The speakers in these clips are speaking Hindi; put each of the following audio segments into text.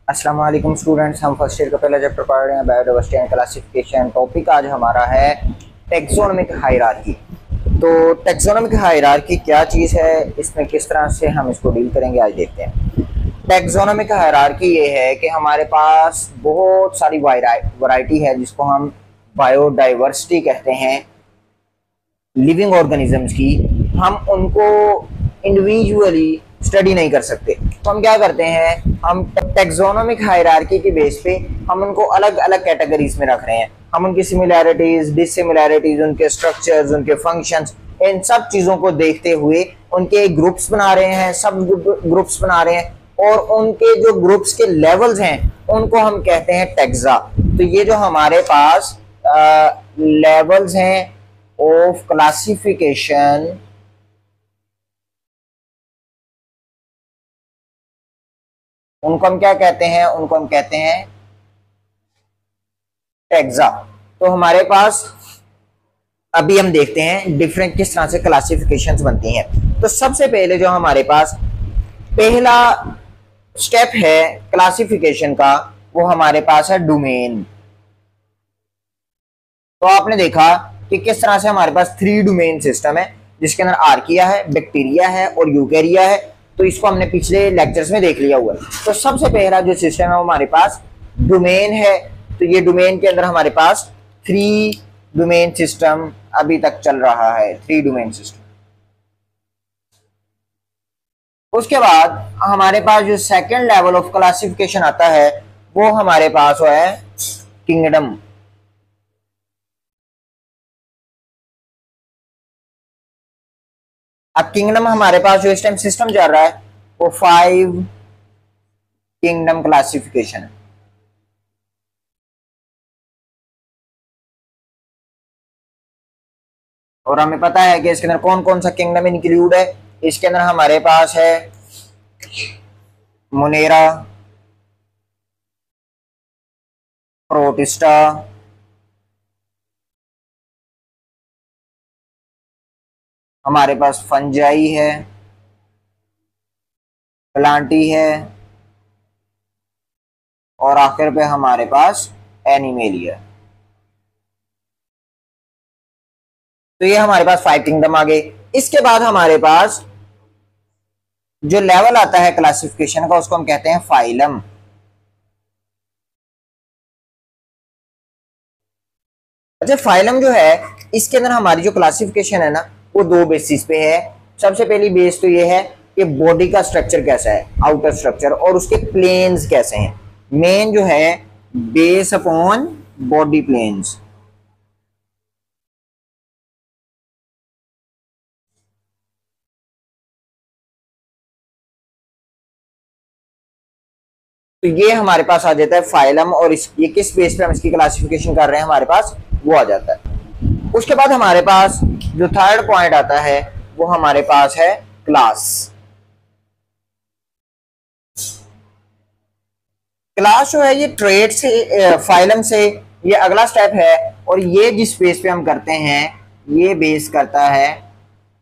अस्सलाम वालेकुम स्टूडेंट्स, हम फर्स्ट ईयर का पहला चैप्टर पढ़ रहे हैं बायोडाइवर्सिटी एंड क्लासिफिकेशन। टॉपिक आज हमारा है टेक्सोनोमिक हायरार्की। तो टेक्सोनोमिक हायरार्की क्या चीज़ है, इसमें किस तरह से हम इसको डील करेंगे आज देखते हैं। टेक्सोनोमिक हायरार्की ये है कि हमारे पास बहुत सारी वैरायटी है जिसको हम बायोडाइवर्सिटी कहते हैं लिविंग ऑर्गेनिजम्स की। हम उनको इंडिविजुअली स्टडी नहीं कर सकते, तो हम क्या करते हैं, हम टेक्सोनोमिक हायरार्की की बेस पे हम उनको अलग अलग कैटेगरीज में रख रहे हैं। हम उनकी सिमिलैरिटीज, डिसिमिलैरिटीज, उनके स्ट्रक्चर्स, उनके फंक्शंस, इन सब चीजों को देखते हुए उनके ग्रुप्स बना रहे हैं, सब ग्रुप्स बना रहे हैं, और उनके जो ग्रुप्स के लेवल्स हैं उनको हम कहते हैं टेक्सा। तो ये जो हमारे पास लेवल्स हैं ऑफ क्लासिफिकेशन, उनको हम क्या कहते हैं, उनको हम कहते हैं टेक्सा। तो हमारे पास अभी हम देखते हैं डिफरेंट किस तरह से क्लासिफिकेशंस बनती हैं। तो सबसे पहले जो हमारे पास पहला स्टेप है क्लासिफिकेशन का, वो हमारे पास है डोमेन। तो आपने देखा कि किस तरह से हमारे पास 3 डोमेन सिस्टम है, जिसके अंदर आर्किया है, बैक्टीरिया है और यूकेरिया है। तो इसको हमने पिछले लेक्चर्स में देख लिया हुआ है। तो सबसे पहला जो सिस्टम है वो हमारे पास डोमेन है। तो ये डोमेन के अंदर हमारे पास 3 डोमेन सिस्टम अभी तक चल रहा है, 3 डोमेन सिस्टम। उसके बाद हमारे पास जो सेकेंड लेवल ऑफ क्लासिफिकेशन आता है वो हमारे पास है किंगडम। अब किंगडम हमारे पास जो इस टाइम सिस्टम चल रहा है वो 5 किंगडम क्लासिफिकेशन है। और हमें पता है कि इसके अंदर कौन कौन सा किंगडम इंक्लूड है। इसके अंदर हमारे पास है मोनेरा, प्रोटिस्टा, हमारे पास फंजाई है, प्लांटी है, और आखिर पे हमारे पास एनिमेलिया। तो ये हमारे पास 5 किंगडम आ गए। इसके बाद हमारे पास जो लेवल आता है क्लासिफिकेशन का उसको हम कहते हैं फाइलम। अच्छा, फाइलम जो है इसके अंदर हमारी जो क्लासिफिकेशन है ना वो 2 बेसिस पे है। सबसे पहली बेस तो ये है कि बॉडी का स्ट्रक्चर कैसा है, आउटर स्ट्रक्चर, और उसके प्लेन्स कैसे हैं। मेन जो है बेस अपॉन बॉडी प्लेन्स। तो ये हमारे पास आ जाता है फाइलम, और ये किस बेस पे हम इसकी क्लासिफिकेशन कर रहे हैं हमारे पास वो आ जाता है। उसके बाद हमारे पास जो थर्ड पॉइंट आता है वो हमारे पास है क्लास। क्लास जो है ये ट्रेड से, फाइलम से ये अगला स्टेप है, और ये जिस बेस पे हम करते हैं ये बेस करता है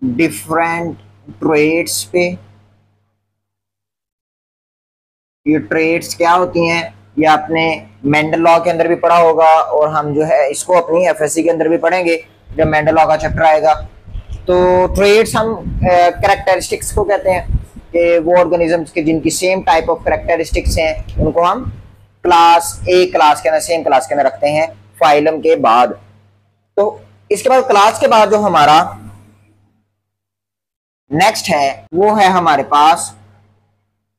डिफरेंट ट्रेड्स पे। ये ट्रेड्स क्या होती हैं ये आपने मेंडल लॉ के अंदर भी पढ़ा होगा, और हम जो है इसको अपनी एफएससी के अंदर भी पढ़ेंगे जब मेंडल लॉ का चैप्टर आएगा। तो ट्रेड्स हम कैरेक्टरिस्टिक्स को कहते हैं कि वो ऑर्गेनिजम्स के जिनकी सेम टाइप ऑफ कैरेक्टरिस्टिक्स हैं उनको हम क्लास ए क्लास के अंदर, सेम क्लास के अंदर रखते हैं फाइलम के बाद। तो इसके बाद क्लास के बाद जो हमारा नेक्स्ट है वो है हमारे पास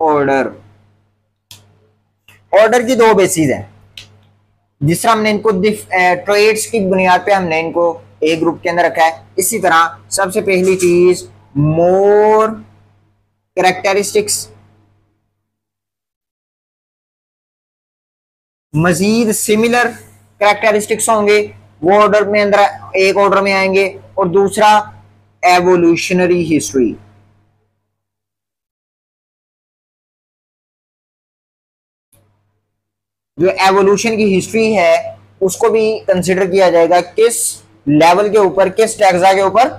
ऑर्डर। ऑर्डर की 2 बेसिस हैं, जिस तरह हमने इनको ट्रेड्स की बुनियाद पे हमने इनको ए ग्रुप के अंदर रखा है। इसी तरह सबसे पहली चीज मोर कैरेक्टरिस्टिक्स, मजीद सिमिलर कैरेक्टरिस्टिक्स होंगे वो ऑर्डर में अंदर एक ऑर्डर में आएंगे। और दूसरा एवोल्यूशनरी हिस्ट्री। जो एवोल्यूशन की हिस्ट्री है उसको भी कंसिडर किया जाएगा किस लेवल के ऊपर, किस टैक्सा के ऊपर,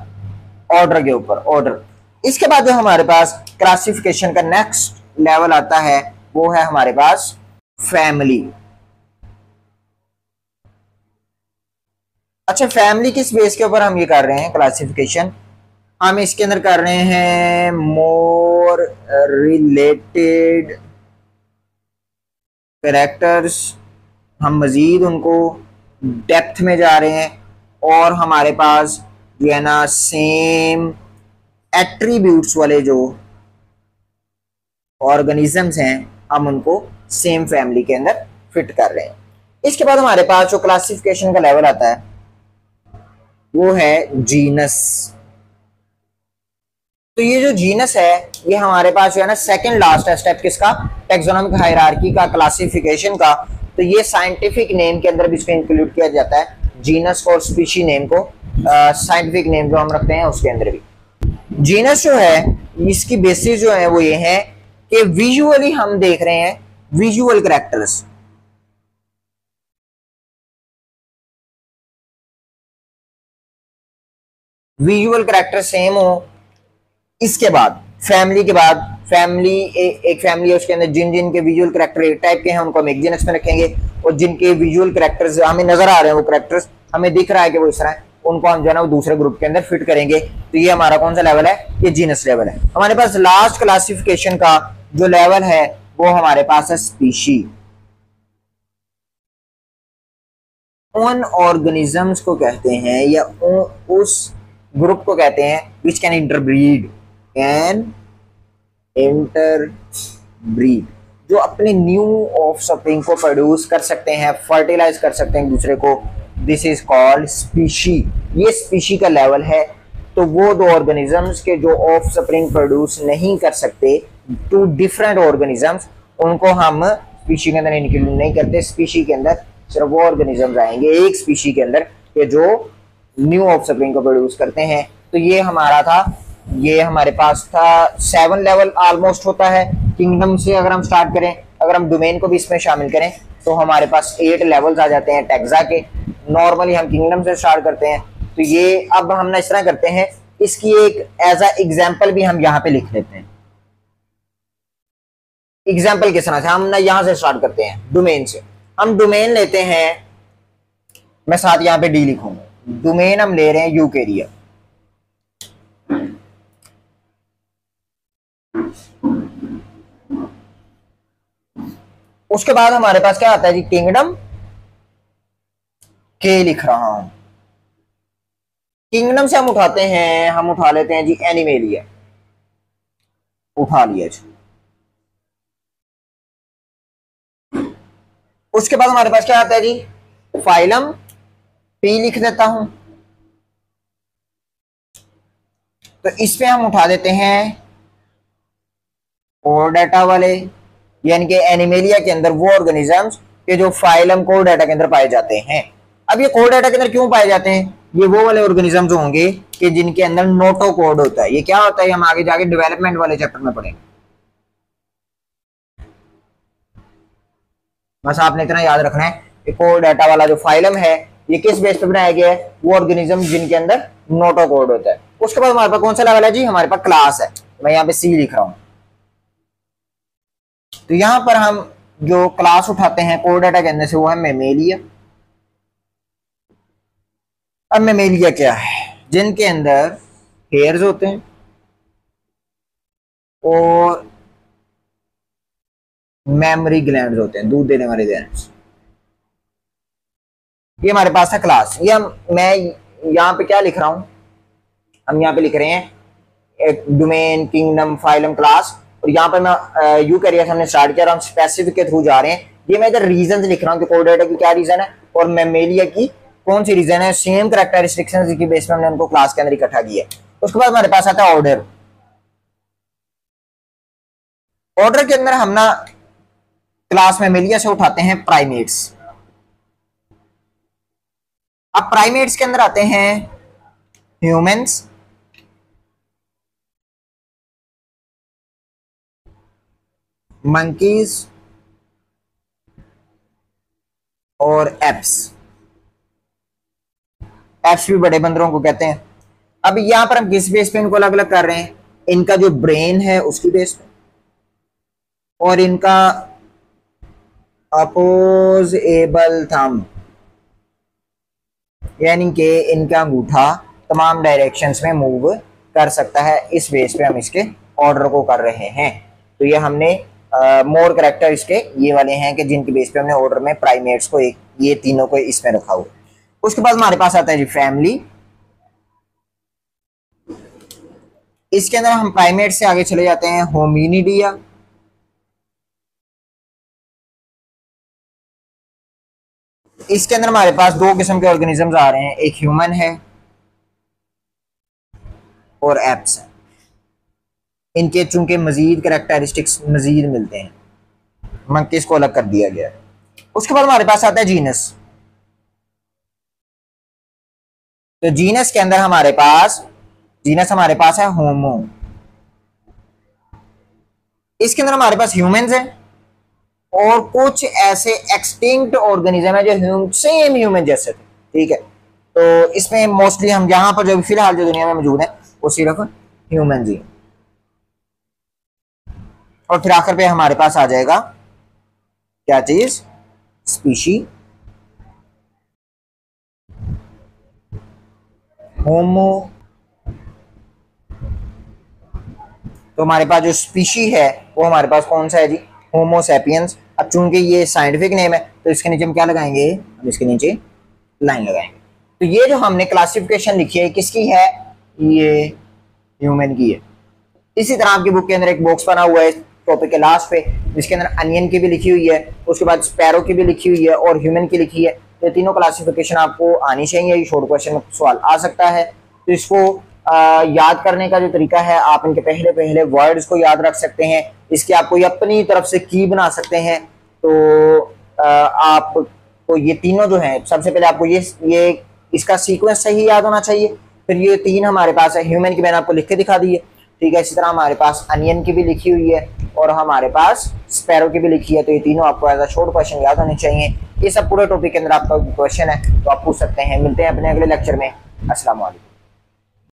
ऑर्डर के ऊपर, ऑर्डर। इसके बाद जो हमारे पास क्लासिफिकेशन का नेक्स्ट लेवल आता है वो है हमारे पास फैमिली। अच्छा, फैमिली किस बेस के ऊपर हम ये कर रहे हैं क्लासिफिकेशन? हम इसके अंदर कर रहे हैं मोर रिलेटेड कैरेक्टर्स। हम मजीद उनको डेप्थ में जा रहे हैं और हमारे पास जो है ना सेम एट्रीब्यूट्स वाले जो ऑर्गेनिजम्स हैं हम उनको सेम फैमिली के अंदर फिट कर रहे हैं। इसके बाद हमारे पास जो क्लासिफिकेशन का लेवल आता है वो है जीनस। तो ये जो जीनस है ये हमारे पास जो है ना सेकंड लास्ट है स्टेप किसका? टेक्सोनोमिक हायरार्की का, क्लासिफिकेशन का। तो ये साइंटिफिक नेम के अंदर भी इसको इंक्लूड किया जाता है, जीनस को और स्पीशी नेम को, साइंटिफिक नेम जो हम रखते हैं उसके अंदर भी। जीनस जो है इसकी बेसिस जो है वो ये है कि विजुअली हम देख रहे हैं visual characters. Visual character same हो। इसके बाद फैमिली के बाद फैमिली एक फैमिली है, उसके अंदर जिन जिन के विजुअल कैरेक्टर एक टाइप के हैं उनको हम एक जीनस में रखेंगे, और जिनके विजुअल कैरेक्टर्स हमें नजर आ रहे हैं, वो कैरेक्टर्स हमें दिख रहा है कि वो इस तरह है, उनको हम जो है ना दूसरे ग्रुप के अंदर फिट करेंगे। तो ये हमारा कौन सा लेवल है? ये जीनस लेवल है। हमारे पास लास्ट क्लासिफिकेशन का जो लेवल है वो हमारे पास है स्पीशी। उन ऑर्गेनिजम्स को कहते हैं या उस ग्रुप को कहते हैं विच कैन इंटरब्रीड, जो अपने न्यू ऑफस्प्रिंग को प्रोड्यूस कर सकते हैं, फर्टिलाइज कर सकते हैं दूसरे को। This is called species. ये स्पीशी का लेवल है। तो वो दो ऑर्गेनिजम्स के जो ऑफस्प्रिंग प्रोड्यूस नहीं कर सकते, टू डिफरेंट ऑर्गेनिजम्स, उनको हम स्पीशी के अंदर इंक्लूड नहीं करते। स्पीशी के अंदर सिर्फ वो ऑर्गेनिजम्स आएंगे एक स्पीशी के अंदर के जो न्यू ऑफस्प्रिंग को प्रोड्यूस करते हैं। तो ये हमारा था, ये हमारे पास था 7 लेवल ऑलमोस्ट होता है। किंगडम से अगर हम स्टार्ट करें, अगर हम डोमेन को भी इसमें शामिल करें तो हमारे पास 8 लेवल्स आ जाते हैं टैक्सा के। नॉर्मली हम किंगडम से स्टार्ट करते हैं। तो ये अब हम ना इस तरह करते हैं, इसकी एक एज अ एग्जाम्पल भी हम यहाँ पे लिख लेते हैं। एग्जाम्पल किस तरह से? हम ना यहाँ से स्टार्ट करते हैं डोमेन से। हम डोमेन लेते हैं, मैं साथ यहाँ पे डी लिखूंगा। डोमेन हम ले रहे हैं यूकेरिया। उसके बाद हमारे पास क्या आता है जी? किंगडम के लिख रहा हूं। किंगडम से हम उठाते हैं, हम उठा लेते हैं जी एनिमेलिया। उठा लिया जी। उसके बाद हमारे पास क्या आता है जी? फाइलम, पी लिख देता हूं। तो इस पे हम उठा देते हैं कोर डाटा वाले, यानी कि एनिमेलिया के अंदर वो ऑर्गेनिजम्स के जो फाइलम कोर डाटा के अंदर पाए जाते हैं। अब ये कोर डाटा के अंदर क्यों पाए जाते हैं? ये वो वाले ऑर्गेनिजम्स होंगे कि जिनके अंदर नोटोकोड होता है। ये क्या होता है हम आगे जाके डेवलपमेंट वाले चैप्टर में पढ़ेंगे। बस आपने इतना याद रखना है कि कोर डाटा वाला जो फाइलम है ये किस बेस पे बनाया गया है? वो ऑर्गेनिज्म जिनके अंदर नोटोकोड होता है। उसके बाद हमारे पास कौन सा लेवल है जी? हमारे पास क्लास है। मैं यहाँ पे सी लिख रहा हूं। तो यहां पर हम जो क्लास उठाते हैं कोर डाटा के अंदर से वो है मेमेलिया। अब मेमेलिया क्या है? जिनके अंदर हेयर्स होते हैं और मेमोरी ग्लैंड्स होते हैं, दूध देने वाले ग्लैंड्स। ये हमारे पास है क्लास। ये मैं यहाँ पे क्या लिख रहा हूं? हम यहाँ पे लिख रहे हैं एक डोमेन, किंगडम, फाइलम, क्लास। और यहाँ पर मैं यूकेरिया से हमने स्टार्ट किया और हम स्पेसिफिक के थ्रू जा रहे हैं। ये मैं इधर रीजन लिख रहा हूँ कि कोर डाटा की क्या रीजन है और मेमेलिया की कौन सी रीजन है। सेम कैरेक्टरिस्टिक्स की बेस में हमने उनको क्लास के अंदर इकट्ठा किया। उसके बाद हमारे पास आता है ऑर्डर। ऑर्डर के अंदर हम ना क्लास मेमेलिया से उठाते हैं प्राइमेट्स। अब प्राइमेट्स के अंदर आते हैं ह्यूमंस, मंकीज और एप्स। एप्स भी बड़े बंदरों को कहते हैं। अब यहां पर हम किस बेस पे इनको अलग अलग कर रहे हैं? इनका जो ब्रेन है उसकी बेस पे और इनका अपोजेबल थंब, यानी कि इनका अंगूठा तमाम डायरेक्शंस में मूव कर सकता है। इस बेस पे हम इसके ऑर्डर को कर रहे हैं। तो ये हमने मोर करेक्टर इसके ये वाले हैं कि जिनके बेस पे हमने ऑर्डर में प्राइमेट्स को एक ये तीनों को इसमें रखा हुआ। उसके बाद हमारे पास आता है जी फैमिली। इसके अंदर हम प्राइमेट से आगे चले जाते हैं होमिनिडिया। इसके अंदर हमारे पास दो किस्म के ऑर्गेनिजम्स आ रहे हैं, एक ह्यूमन है और एप्स है। इनके चूंकि मजीद कैरेक्टरिस्टिक्स मजीद मिलते हैं, मंकीज को अलग कर दिया गया है। उसके बाद हमारे पास आता है जीनस। तो जीनस के अंदर हमारे पास है होमो। इसके अंदर हमारे पास ह्यूमंस है और कुछ ऐसे एक्सटिंक्ट ऑर्गेनिज्म है जो सेम ह्यूमन जैसे थे, ठीक है। तो इसमें मोस्टली हम यहाँ पर जो फिलहाल जो दुनिया में मौजूद है वो सिर्फ ह्यूमन ही। और फिर आखिर पे हमारे पास आ जाएगा क्या चीज, स्पीशी। होमो, तो हमारे पास जो स्पीशी है वो हमारे पास कौन सा है जी, होमो सैपियंस। अब चूंकि ये साइंटिफिक नेम है तो इसके नीचे हम क्या लगाएंगे, हम इसके नीचे लाइन लगाएंगे। तो ये जो हमने क्लासिफिकेशन लिखी है किसकी है, ये ह्यूमन की है। इसी तरह आपकी बुक के अंदर एक बॉक्स बना हुआ है टॉपिक के लास्ट पे, जिसके अंदर अनियन की भी लिखी हुई है, उसके बाद स्पैरो की भी लिखी हुई है और ह्यूमन की लिखी है। तो तीनों क्लासिफिकेशन आपको आनी चाहिए। ये शॉर्ट क्वेश्चन में सवाल आ सकता है। तो इसको याद करने का जो तरीका है, आप इनके पहले पहले वर्ड्स को याद रख सकते हैं। इसकी आप कोई अपनी तरफ से की बना सकते हैं। तो आपको ये तीनों जो हैं, सबसे पहले आपको ये इसका सीक्वेंस सही याद होना चाहिए। फिर ये तीन हमारे पास है, ह्यूमन की मैंने आपको लिख के दिखा दी है, ठीक है। इसी तरह हमारे पास अनियन की भी लिखी हुई है और हमारे पास स्पैरो की भी लिखी है। तो ये तीनों आपको एज अ शॉर्ट क्वेश्चन याद होने चाहिए। ये सब पूरे टॉपिक के अंदर आपका क्वेश्चन है तो आप पूछ सकते हैं। मिलते हैं अपने अगले लेक्चर में। अस्सलाम वालेकुम।